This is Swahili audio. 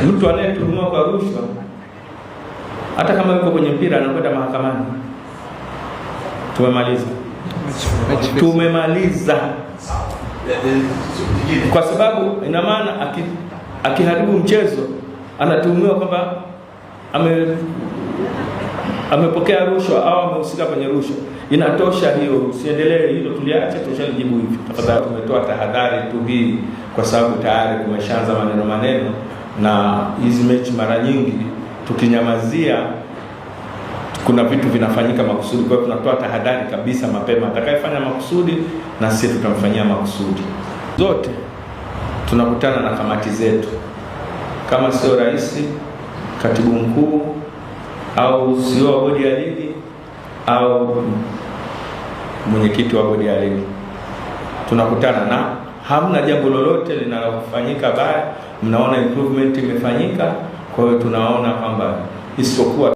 Mtu anayetuhumiwa kwa rushwa, hata kama yuko kwenye mpira, anakwenda mahakamani. Tumemaliza. Kwa sababu ina maana akiharibu mchezo anatuhumiwa kwamba amepokea rushwa au amehusika kwenye rushwa. Inatosha hiyo, usiendelee hilo, tuliache, tushalijibu hivi. Tafadhali, tumetoa tahadhari tu hii kwa sababu tayari kumeshaanza maneno na hizi mechi mara nyingi tukinyamazia kuna vitu vinafanyika makusudi. Kwa hiyo tunatoa tahadhari kabisa mapema, atakayefanya makusudi na sisi tutamfanyia makusudi. Zote tunakutana na kamati zetu, kama sio rais, katibu mkuu au CEO wa bodi ya ligi au mwenyekiti wa bodi ya ligi, tunakutana na hamna jambo lolote linalofanyika baya. Mnaona improvement imefanyika, kwa hiyo tunaona kwamba isipokuwa